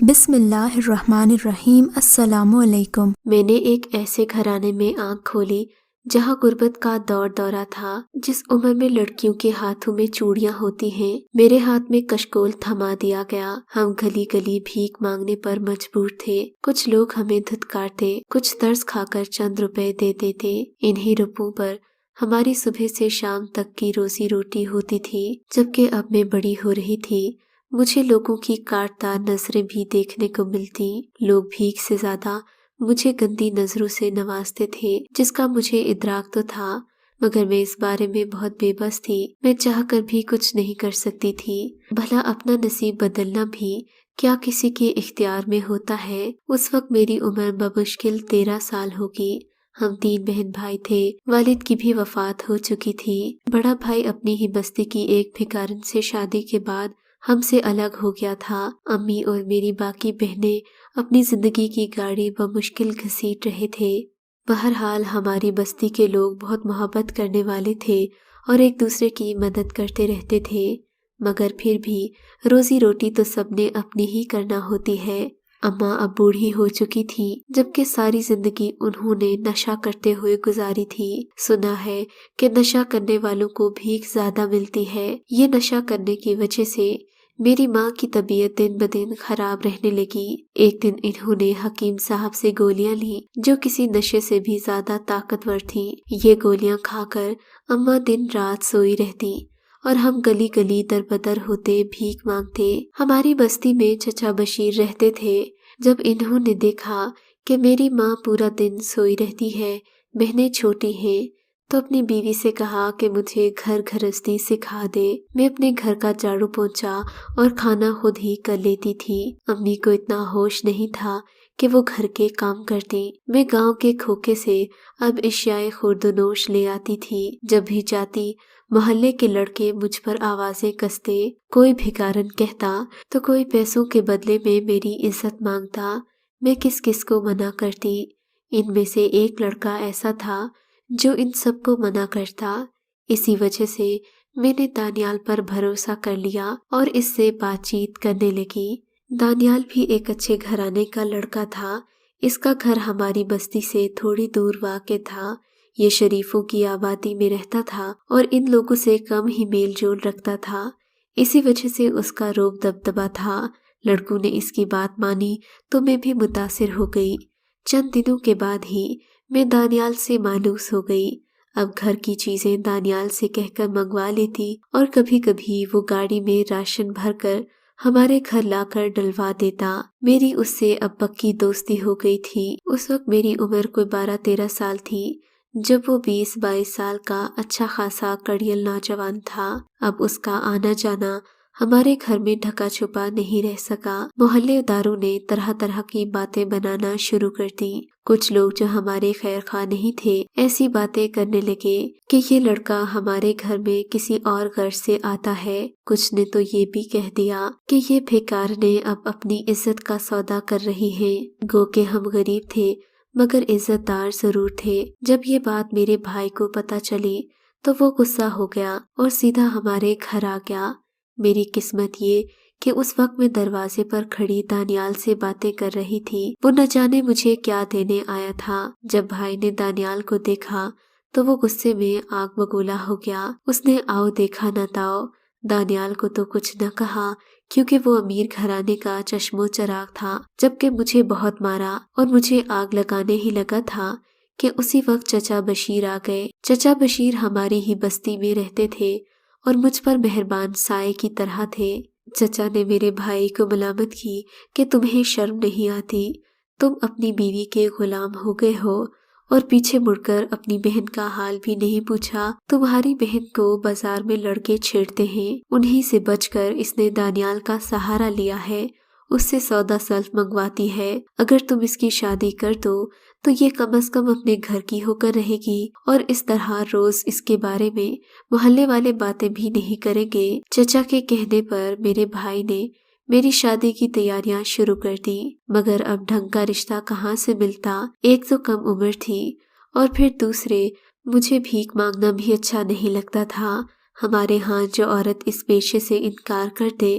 بسم اللہ الرحمن الرحیم۔ السلام علیکم۔ میں نے ایک ایسے گھرانے میں آنکھ کھولی جہاں غربت کا دور دورہ تھا، جس عمر میں لڑکیوں کے ہاتھوں میں چوڑیاں ہوتی ہیں۔ میرے ہاتھ میں کشکول تھما دیا گیا۔ ہم گلی گلی بھیک مانگنے پر مجبور تھے۔ کچھ لوگ ہمیں دھتکارتے، کچھ ترس کھا کر چند روپے دے دیتے۔ انہی روپوں پر ہماری صبح سے شام تک کی روزی روٹی ہوتی تھی۔ جبکہ اب میں بڑی ہو رہی تھی، مجھے لوگوں کی کاٹتا نظریں بھی دیکھنے کو ملتی۔ لوگ بھیک سے زیادہ مجھے گندی نظروں سے نوازتے تھے، جس کا مجھے ادراک تو تھا، مگر میں اس بارے میں بہت بے بس تھی۔ میں چاہ کر بھی کچھ نہیں کر سکتی تھی۔ بھلا اپنا نصیب بدلنا بھی کیا کسی کے اختیار میں ہوتا ہے؟ اس وقت میری عمر بمشکل 13 سال ہوگی۔ ہم 3 بہن بھائی تھے۔ والد کی بھی وفات ہو چکی تھی۔ بڑا بھائی اپنی ہی بستی کی ایک بھکارن سے شادی کے بعد ہم سے الگ ہو گیا تھا۔ امی اور میری باقی بہنیں اپنی زندگی کی گاڑی بمشکل گھسیٹ رہے تھے۔ بہرحال ہماری بستی کے لوگ بہت محبت کرنے والے تھے اور ایک دوسرے کی مدد کرتے رہتے تھے، مگر پھر بھی روزی روٹی تو سب نے اپنی ہی کرنا ہوتی ہے۔ اماں اب بوڑھی ہو چکی تھی، جبکہ ساری زندگی انہوں نے نشہ کرتے ہوئے گزاری تھی۔ سنا ہے کہ نشہ کرنے والوں کو بھیک زیادہ ملتی ہے۔ یہ نشہ کرنے کی وجہ سے میری ماں کی طبیعت دن بدن خراب رہنے لگی۔ ایک دن انہوں نے حکیم صاحب سے گولیاں لیں، جو کسی نشے سے بھی زیادہ طاقتور تھیں۔ یہ گولیاں کھا کر اماں دن رات سوئی رہتی اور ہم گلی گلی در بدر ہوتے بھیک مانگتے۔ ہماری بستی میں چچا بشیر رہتے تھے۔ جب انہوں نے دیکھا کہ میری ماں پورا دن سوئی رہتی ہے، بہنیں چھوٹی ہیں، تو اپنی بیوی سے کہا کہ مجھے گھر گھرستی سکھا دے۔ میں اپنے گھر کا جھاڑو پوچھا اور کھانا خود ہی کر لیتی تھی۔ امی کو اتنا ہوش نہیں تھا کہ وہ گھر کے کام کرتی۔ میں گاؤں کے کھوکے سے اب اشیاء خوردونوش لے آتی تھی۔ جب بھی جاتی، محلے کے لڑکے مجھ پر آوازیں کستے، کوئی بھکارن کہتا تو کوئی پیسوں کے بدلے میں میری عزت مانگتا۔ میں کس کس کو منع کرتی؟ ان میں سے ایک لڑکا ایسا تھا جو ان سب کو منع کرتا۔ اسی وجہ سے میں نے دانیال پر بھروسہ کر لیا اور اس سے بات چیت کرنے لگی۔ دانیال بھی ایک اچھے گھرانے کا لڑکا تھا۔ اس کا گھر ہماری بستی سے تھوڑی دور واقع تھا۔ یہ شریفوں کی آبادی میں رہتا تھا اور ان لوگوں سے کم ہی میل جول رکھتا تھا۔ اسی وجہ سے اس کا روب دبدبا تھا۔ لڑکوں نے اس کی بات مانی تو میں بھی متاثر ہو گئی۔ چند دنوں کے بعد ہی میں دانیال سے مانوس ہو گئی۔ اب گھر کی چیزیں دانیال سے کہہ کر منگوا لیتی اور کبھی کبھی وہ گاڑی میں راشن بھر کر ہمارے گھر لا کر ڈلوا دیتا۔ میری اس سے اب پکی دوستی ہو گئی تھی۔ اس وقت میری عمر کوئی 12-13 سال تھی، جب وہ 20-22 سال کا اچھا خاصا کڑیل نوجوان تھا۔ اب اس کا آنا جانا ہمارے گھر میں ڈھکا چھپا نہیں رہ سکا۔ محلے داروں نے طرح طرح کی باتیں بنانا شروع کر دی۔ کچھ لوگ جو ہمارے خیر خواہ نہیں تھے، ایسی باتیں کرنے لگے کہ یہ لڑکا ہمارے گھر میں کسی اور غرض سے آتا ہے۔ کچھ نے تو یہ بھی کہہ دیا کہ یہ بھکارنیں اب اپنی عزت کا سودا کر رہی ہیں۔ گو کہ ہم غریب تھے مگر عزت دار ضرور تھے۔ جب یہ بات میرے بھائی کو پتہ چلی تو وہ غصہ ہو گیا اور سیدھا ہمارے گھر آ گیا۔ میری قسمت یہ کہ اس وقت میں دروازے پر کھڑی دانیال سے باتیں کر رہی تھی۔ وہ نہ جانے مجھے کیا دینے آیا تھا۔ جب بھائی نے دانیال کو دیکھا تو وہ غصے میں آگ بگولا ہو گیا۔ اس نے آؤ دیکھا نہ تاؤ۔ دانیال کو تو کچھ نہ کہا کیونکہ وہ امیر گھرانے کا چشم و چراغ تھا، جبکہ مجھے بہت مارا اور مجھے آگ لگانے ہی لگا تھا کہ اسی وقت چچا بشیر آ گئے۔ چچا بشیر ہماری ہی بستی میں رہتے تھے اور مجھ پر مہربان سائے کی طرح تھے۔ چچا نے میرے بھائی کو ملامت کی کہ تمہیں شرم نہیں آتی، تم اپنی بیوی کے غلام ہو گئے ہو اور پیچھے مڑ کر اپنی بہن کا حال بھی نہیں پوچھا۔ تمہاری بہن کو بازار میں لڑکے چھیڑتے ہیں، انہی سے بچ کر اس نے دانیال کا سہارا لیا ہے، اس سے سودا سلف منگواتی ہے۔ اگر تم اس کی شادی کر دو تو یہ کم از کم اپنے گھر کی ہو کر رہے گی اور اس طرح روز اس کے بارے میں محلے والے باتیں بھی نہیں کریں گے۔ چچا کے کہنے پر میرے بھائی نے میری شادی کی تیاریاں شروع کر دی، مگر اب ڈھنگ کا رشتہ کہاں سے ملتا؟ ایک تو کم عمر تھی اور پھر دوسرے مجھے بھیک مانگنا بھی اچھا نہیں لگتا تھا۔ ہمارے ہاں جو عورت اس پیشے سے انکار کر دے،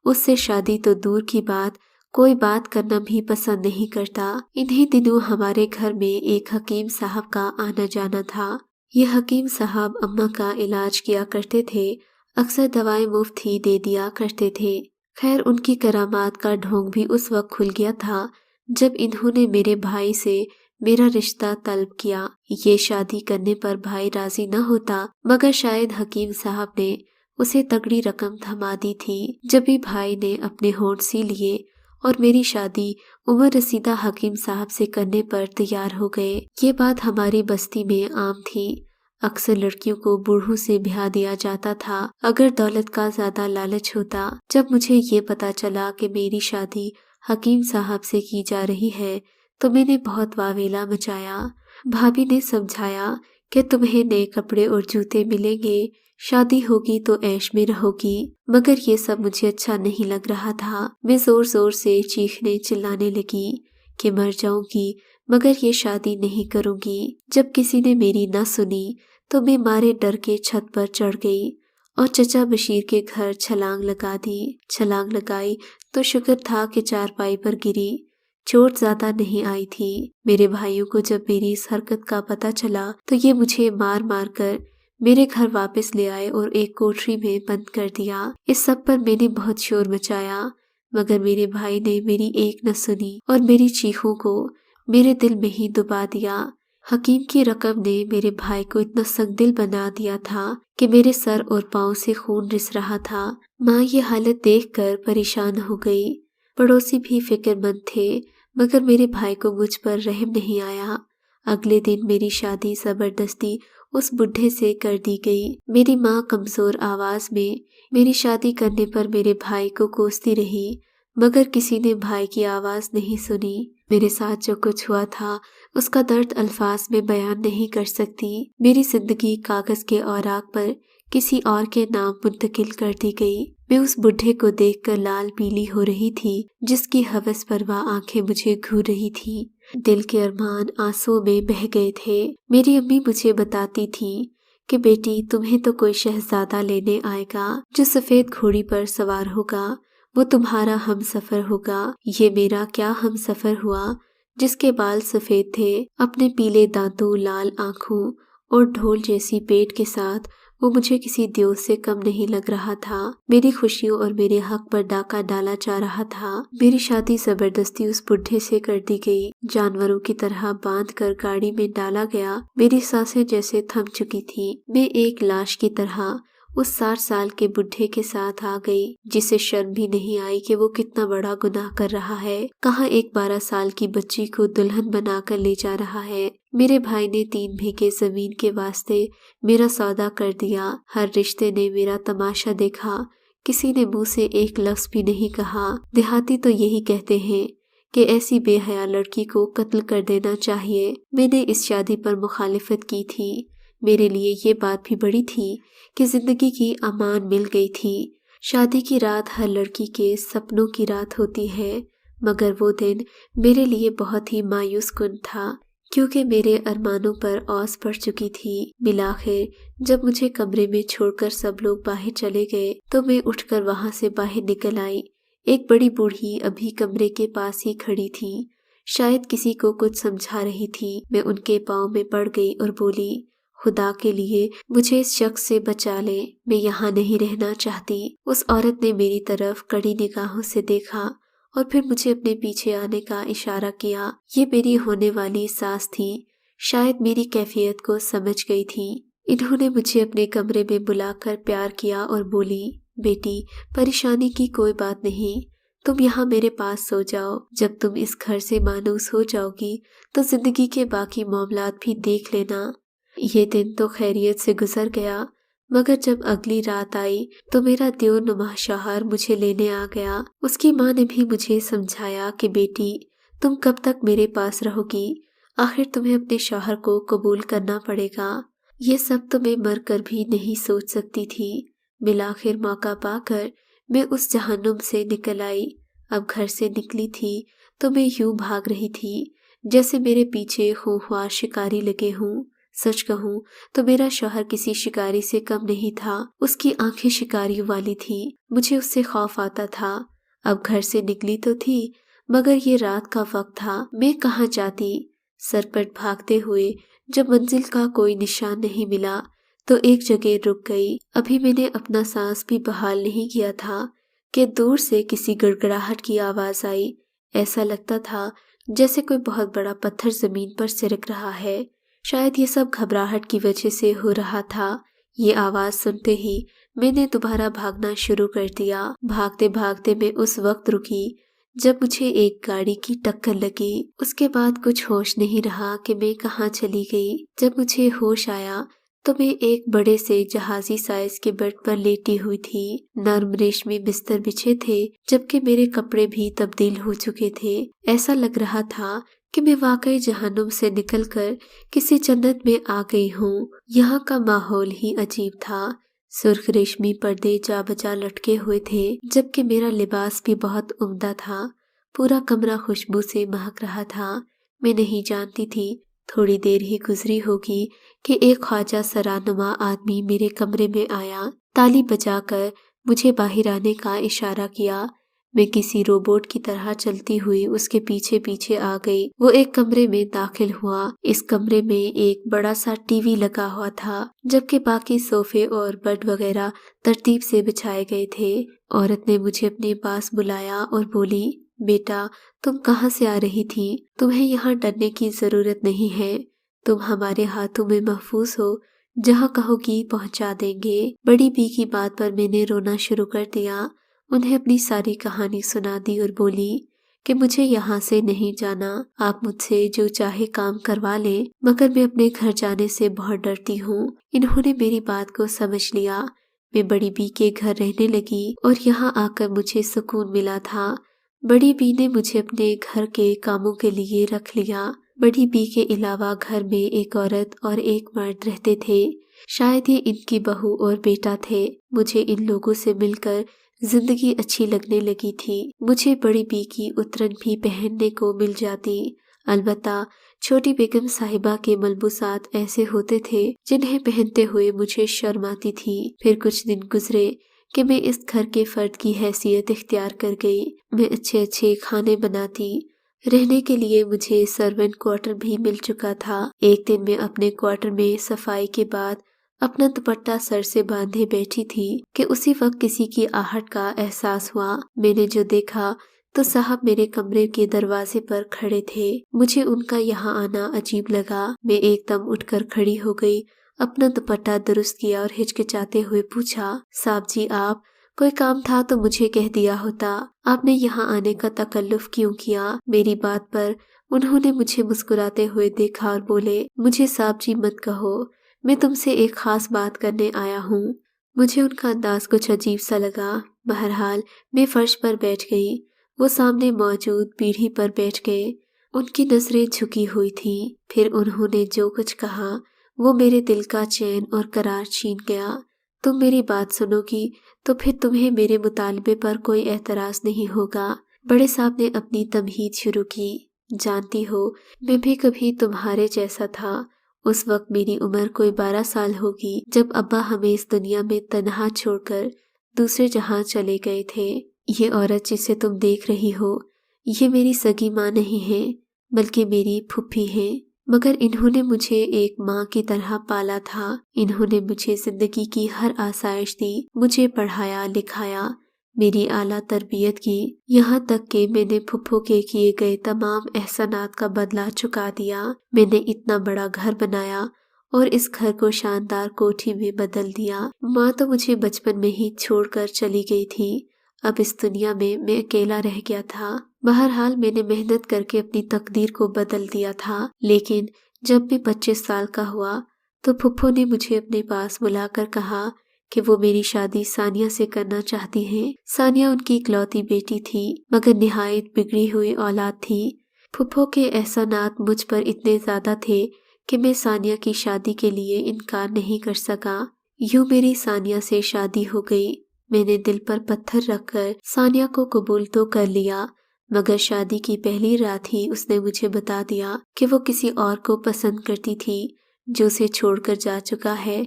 اس سے شادی تو دور کی بات कोई बात करना भी पसंद नहीं करता। इन्हीं दिनों हमारे घर में एक हकीम साहब का आना जाना था। ये हकीम साहब अम्मा का इलाज किया करते थे, अक्सर दवाएं मुफ्त ही दे दिया करते थे। खैर उनकी करामात का ढोंग भी उस वक्त खुल गया था जब इन्होंने मेरे भाई से मेरा रिश्ता तलब किया। ये शादी करने पर भाई राजी न होता, मगर शायद हकीम साहब ने उसे तगड़ी रकम थमा दी थी। जब भी भाई ने अपने होंठ सी लिए और मेरी शादी उम्र रसीदा हकीम साहब से करने पर तैयार हो गए। ये बात हमारी बस्ती में आम थी। अक्सर लड़कियों को बूढ़ों से ब्याह दिया जाता था अगर दौलत का ज्यादा लालच होता। जब मुझे ये पता चला कि मेरी शादी हकीम साहब से की जा रही है तो मैंने बहुत वावेला मचाया। भाभी ने समझाया कि तुम्हें नए कपड़े और जूते मिलेंगे, शादी होगी तो ऐश में रहोगी, मगर ये सब मुझे अच्छा नहीं लग रहा था। मैं जोर जोर से चीखने चिल्लाने लगी कि मर जाऊंगी मगर ये शादी नहीं करूंगी। जब किसी ने मेरी न सुनी तो मैं मारे डर के छत पर चढ़ गई और चचा बशीर के घर छलांग लगा दी। छलांग लगाई तो शुक्र था कि चारपाई पर गिरी, चोट ज्यादा नहीं आई थी। मेरे भाइयों को जब मेरी इस हरकत का पता चला तो ये मुझे मार मार कर मेरे घर वापस ले आए और एक कोठरी में बंद कर दिया। इस सब पर मैंने बहुत शोर मचाया मगर मेरे भाई ने मेरी एक न सुनी और मेरी चीखों को मेरे दिल में ही दबा दिया। हकीम की रकम ने मेरे भाई को इतना संगदिल बना दिया था कि मेरे सर और पांव से खून रिस रहा था। माँ ये हालत देखकर परेशान हो गई। पड़ोसी भी फिक्रमंद थे मगर मेरे भाई को मुझ पर रहम नहीं आया। अगले दिन मेरी शादी जबरदस्ती उस बुढ़े से कर दी गई। मेरी माँ कमजोर आवाज में मेरी शादी करने पर मेरे भाई को कोसती रही मगर किसी ने भाई की आवाज नहीं सुनी। मेरे साथ जो कुछ हुआ था उसका दर्द अल्फाज में बयान नहीं कर सकती। मेरी जिंदगी कागज के औराक पर किसी और के नाम मुंतकिल कर दी गई। मैं उस बुढ़े को देखकर लाल पीली हो रही थी जिसकी हवस परवाह आंखें मुझे घूर रही थी। दिल के अरमान आंसुओं में बह गए थे। मेरी अम्मी मुझे बताती थी कि बेटी तुम्हें तो कोई शहजादा लेने आएगा जो सफेद घोड़ी पर सवार होगा, वो तुम्हारा हम सफर होगा। ये मेरा क्या हम सफर हुआ जिसके बाल सफेद थे, अपने पीले दांतों, लाल आंखों और ढोल जैसी पेट के साथ वो मुझे किसी देव से कम नहीं लग रहा था। मेरी खुशियों और मेरे हक पर डाका डाला जा रहा था। मेरी शादी जबरदस्ती उस बुढ़े से कर दी गई। जानवरों की तरह बांध कर गाड़ी में डाला गया। मेरी सांसें जैसे थम चुकी थी। मैं एक लाश की तरह उस 60 साल के बुढ़े के साथ आ गई जिसे शर्म भी नहीं आई कि वो कितना बड़ा गुनाह कर रहा है। कहाँ एक 12 साल की बच्ची को दुल्हन बनाकर ले जा रहा है। मेरे भाई ने 3 बीघे जमीन के वास्ते मेरा सौदा कर दिया। हर रिश्ते ने मेरा तमाशा देखा। किसी ने मुंह से एक लफ्ज भी नहीं कहा। देहाती तो यही कहते हैं कि ऐसी बेहया लड़की को कत्ल कर देना चाहिए। मैंने इस शादी पर मुखालिफत की थी। मेरे लिए ये बात भी बड़ी थी कि जिंदगी की अमान मिल गई थी। शादी की रात हर लड़की के सपनों की रात होती है, मगर वो दिन मेरे लिए बहुत ही मायूस कुन था क्योंकि मेरे अरमानों पर औस पड़ चुकी थी। बिलाखिर जब मुझे कमरे में छोड़कर सब लोग बाहर चले गए तो मैं उठकर वहां से बाहर निकल आई। एक बड़ी बूढ़ी अभी कमरे के पास ही खड़ी थी, शायद किसी को कुछ समझा रही थी। मैं उनके पाँव में पड़ गई और बोली, खुदा के लिए मुझे इस शख्स से बचा ले, मैं यहाँ नहीं रहना चाहती। उस औरत ने मेरी तरफ कड़ी निगाहों से देखा और फिर मुझे अपने पीछे आने का इशारा किया। ये मेरी होने वाली सास थी, शायद मेरी कैफियत को समझ गई थी। इन्होंने मुझे अपने कमरे में बुलाकर प्यार किया और बोली, बेटी परेशानी की कोई बात नहीं, तुम यहाँ मेरे पास सो जाओ। जब तुम इस घर से मानूस हो जाओगी तो जिंदगी के बाकी मामलात भी देख लेना। ये दिन तो खैरियत से गुजर गया, मगर जब अगली रात आई तो मेरा देवर नुमा शौहर मुझे लेने आ गया। उसकी माँ ने भी मुझे समझाया कि बेटी तुम कब तक मेरे पास रहोगी, आखिर तुम्हें अपने शौहर को कबूल करना पड़ेगा। ये सब तो मैं मर कर भी नहीं सोच सकती थी। बिलाखिर मौका पाकर मैं उस जहन्नुम से निकल आई। अब घर से निकली थी तो मैं यूं भाग रही थी जैसे मेरे पीछे खूंखार शिकारी लगे हों। सच कहूँ तो मेरा शौहर किसी शिकारी से कम नहीं था। उसकी आंखें शिकारियों वाली थी, मुझे उससे खौफ आता था। अब घर से निकली तो थी, मगर ये रात का वक्त था, मैं कहाँ जाती। सरपट भागते हुए जब मंजिल का कोई निशान नहीं मिला तो एक जगह रुक गई। अभी मैंने अपना सांस भी बहाल नहीं किया था कि दूर से किसी गड़गड़ाहट की आवाज आई। ऐसा लगता था जैसे कोई बहुत बड़ा पत्थर जमीन पर सिरक रहा है। शायद ये सब घबराहट की वजह से हो रहा था। ये आवाज सुनते ही मैंने दोबारा भागना शुरू कर दिया। भागते भागते मैं उस वक्त रुकी जब मुझे एक गाड़ी की टक्कर लगी। उसके बाद कुछ होश नहीं रहा कि मैं कहाँ चली गई। जब मुझे होश आया तो मैं एक बड़े से जहाजी साइज के बेड पर लेटी हुई थी। नर्म रेशमी बिस्तर बिछे थे, जबकि मेरे कपड़े भी तब्दील हो चुके थे। ऐसा लग रहा था कि मैं वाकई जहन्नुम से निकलकर किसी जन्नत में आ गई हूँ। यहाँ का माहौल ही अजीब था। सुर्ख रेशमी पर्दे जा बजा लटके हुए थे, जबकि मेरा लिबास भी बहुत उम्दा था। पूरा कमरा खुशबू से महक रहा था। मैं नहीं जानती थी थोड़ी देर ही गुजरी होगी कि एक ख्वाजा सरानुमा आदमी मेरे कमरे में आया। ताली बजाकर मुझे बाहर आने का इशारा किया। मैं किसी रोबोट की तरह चलती हुई उसके पीछे पीछे आ गई। वो एक कमरे में दाखिल हुआ। इस कमरे में एक बड़ा सा टीवी लगा हुआ था, जबकि बाकी सोफे और बेड वगैरह तरतीब से बिछाए गए थे। औरत ने मुझे अपने पास बुलाया और बोली, बेटा तुम कहाँ से आ रही थी? तुम्हें यहाँ डरने की जरूरत नहीं है। तुम हमारे हाथों में महफूज हो, जहाँ कहोगी पहुँचा देंगे। बड़ी बी की बात पर मैंने रोना शुरू कर दिया। उन्हें अपनी सारी कहानी सुना दी और बोली कि मुझे यहाँ से नहीं जाना। आप मुझसे जो चाहे काम करवा लें, मगर मैं अपने घर जाने से बहुत डरती हूँ। इन्होंने मेरी बात को समझ लिया। मैं बड़ी बी के घर रहने लगी और यहाँ आकर मुझे सुकून मिला था। बड़ी बी ने मुझे अपने घर के कामों के लिए रख लिया। बड़ी बी के अलावा घर में एक औरत और एक मर्द रहते थे। शायद ये इनकी बहू और बेटा थे। मुझे इन लोगों से मिलकर जिंदगी अच्छी लगने लगी थी। मुझे बड़ी बी की उतरन भी पहनने को मिल जाती। अलबत्ता छोटी बेगम साहिबा के मलबूसात ऐसे होते थे जिन्हें पहनते हुए मुझे शर्म आती थी। फिर कुछ दिन गुजरे कि मैं इस घर के फर्द की हैसियत इख्तियार कर गई। मैं अच्छे अच्छे खाने बनाती। रहने के लिए मुझे सर्वेंट क्वार्टर भी मिल चुका था। एक दिन मैं अपने क्वार्टर में सफाई के बाद अपना दुपट्टा सर से बांधे बैठी थी कि उसी वक्त किसी की आहट का एहसास हुआ। मैंने जो देखा तो साहब मेरे कमरे के दरवाजे पर खड़े थे। मुझे उनका यहाँ आना अजीब लगा। मैं एकदम उठकर खड़ी हो गई, अपना दुपट्टा दुरुस्त किया और हिचकिचाते हुए पूछा, साहब जी आप? कोई काम था तो मुझे कह दिया होता। आपने यहाँ आने का तकल्लुफ क्यों किया? मेरी बात पर उन्होंने मुझे मुस्कुराते हुए देखा और बोले, मुझे साहब जी मत कहो, मैं तुमसे एक खास बात करने आया हूँ। मुझे उनका अंदाज कुछ अजीब सा लगा। बहरहाल मैं फर्श पर बैठ गई। वो सामने मौजूद पीढ़ी पर बैठ गए। उनकी नजरें झुकी हुई थीं। फिर उन्होंने जो कुछ कहा वो मेरे दिल का चैन और करार छीन गया। तुम मेरी बात सुनोगी तो फिर तुम्हें मेरे मुतालबे पर कोई एतराज नहीं होगा। बड़े साहब ने अपनी तमहीद शुरू की। जानती हो, मैं भी कभी तुम्हारे जैसा था। उस वक्त मेरी उम्र कोई 12 साल होगी जब अब्बा हमें इस दुनिया में तन्हा छोड़कर दूसरे जहां चले गए थे। ये औरत जिसे तुम देख रही हो, ये मेरी सगी माँ नहीं है, बल्कि मेरी फुप्पी है। मगर इन्होंने मुझे एक माँ की तरह पाला था। इन्होंने मुझे जिंदगी की हर आसाइश दी, मुझे पढ़ाया लिखाया, मेरी आला तरबियत की, यहाँ तक कि मैंने फुप्पो के किए गए तमाम एहसानात का बदला चुका दिया। मैंने इतना बड़ा घर बनाया और इस घर को शानदार कोठी में बदल दिया। माँ तो मुझे बचपन में ही छोड़कर चली गई थी। अब इस दुनिया में मैं अकेला रह गया था। बहरहाल मैंने मेहनत करके अपनी तकदीर को बदल दिया था। लेकिन जब मैं 25 साल का हुआ तो फुप्पो ने मुझे अपने पास बुलाकर कहा कि वो मेरी शादी सानिया से करना चाहती हैं। सानिया उनकी इकलौती बेटी थी, मगर निहायत बिगड़ी हुई औलाद थी। फुप्पो के एहसानात मुझ पर इतने ज्यादा थे कि मैं सानिया की शादी के लिए इनकार नहीं कर सका। यूं मेरी सानिया से शादी हो गई। मैंने दिल पर पत्थर रखकर सानिया को कबूल तो कर लिया, मगर शादी की पहली रात ही उसने मुझे बता दिया कि वो किसी और को पसंद करती थी जो उसे छोड़कर जा चुका है।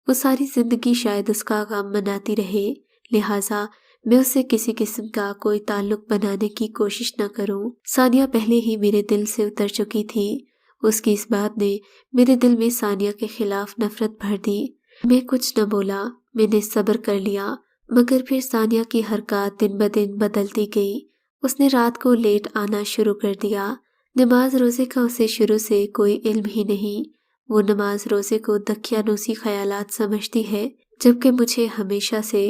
वो सारी जिंदगी शायद उसका गम मनाती रहे। लिहाजा मैं उससे किसी किस्म का कोई ताल्लुक बनाने की कोशिश न करूं। सानिया पहले ही मेरे दिल से उतर चुकी थी। उसकी इस बात ने मेरे दिल में सानिया के खिलाफ नफरत भर दी। मैं कुछ न बोला, मैंने सब्र कर लिया, मगर फिर सानिया की हरकत दिन ब दिन बदलती गई। उसने रात को लेट आना शुरू कर दिया। नमाज रोज़े का उसे शुरू से कोई इल्म ही नहीं। वो नमाज रोज़े को दकियानूसी ख्यालात समझती है, जबकि मुझे हमेशा से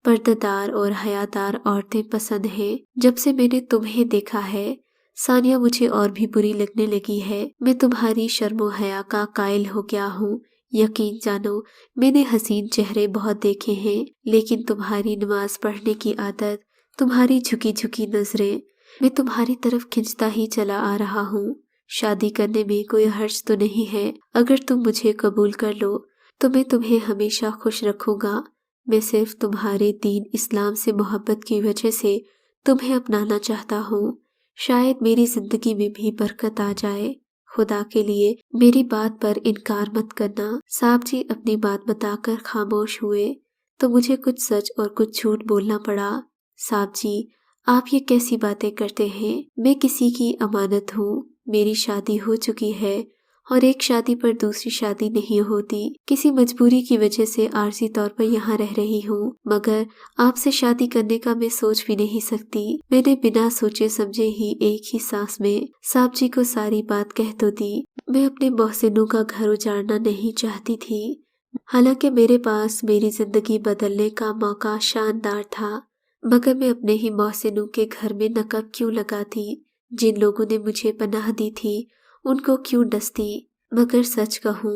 पर्दादार और हयादार औरतें पसंद हैं। जब से मैंने तुम्हें देखा है सानिया, मुझे और भी बुरी लगने लगी है। मैं तुम्हारी शर्मो हया का कायल हो गया हूँ। यकीन जानो, मैंने हसीन चेहरे बहुत देखे हैं, लेकिन तुम्हारी नमाज पढ़ने की आदत, तुम्हारी झुकी झुकी नजरें, मैं तुम्हारी तरफ खिंचता ही चला आ रहा हूँ। शादी करने में कोई हर्ज तो नहीं है। अगर तुम मुझे कबूल कर लो तो मैं तुम्हें हमेशा खुश रखूंगा। मैं सिर्फ तुम्हारे दीन इस्लाम से मोहब्बत की वजह से तुम्हें अपनाना चाहता हूँ। शायद मेरी जिंदगी में भी बरकत आ जाए। खुदा के लिए मेरी बात पर इनकार मत करना। साहब जी अपनी बात बताकर खामोश हुए तो मुझे कुछ सच और कुछ झूठ बोलना पड़ा। साहब जी, आप ये कैसी बातें करते हैं? मैं किसी की अमानत हूँ। मेरी शादी हो चुकी है और एक शादी पर दूसरी शादी नहीं होती। किसी मजबूरी की वजह से आर्जी तौर पर यहाँ रह रही हूँ, मगर आपसे शादी करने का मैं सोच भी नहीं सकती। मैंने बिना सोचे समझे ही एक ही सांस में साहब जी को सारी बात कह तो दी। मैं अपने मोहसिनों का घर उजाड़ना नहीं चाहती थी। हालांकि मेरे पास मेरी जिंदगी बदलने का मौका शानदार था, मगर मैं अपने ही मोहसिनों के घर में नकब क्यों लगाती? जिन लोगों ने मुझे पनाह दी थी उनको क्यों डसती? मगर सच कहूँ,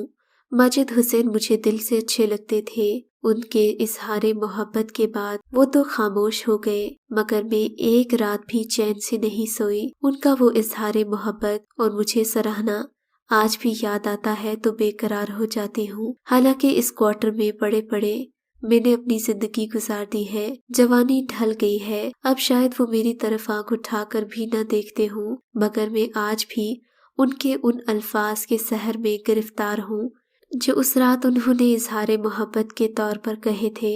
माजिद हुसैन मुझे दिल से अच्छे लगते थे। उनके इजहारे मोहब्बत के बाद वो तो खामोश हो गए, मगर मैं एक रात भी चैन से नहीं सोई। उनका वो इजहारे मोहब्बत और मुझे सराहना आज भी याद आता है तो बेकरार हो जाती हूँ। हालांकि इस क्वार्टर में पड़े पड़े मैंने अपनी जिंदगी गुजार दी है। जवानी ढल गई है, अब शायद वो मेरी तरफ आंख उठाकर भी न देखते हूँ, मगर मैं आज भी उनके उन अल्फाज के सहर में गिरफ्तार हूँ जो उस रात उन्होंने इजहारे मोहब्बत के तौर पर कहे थे।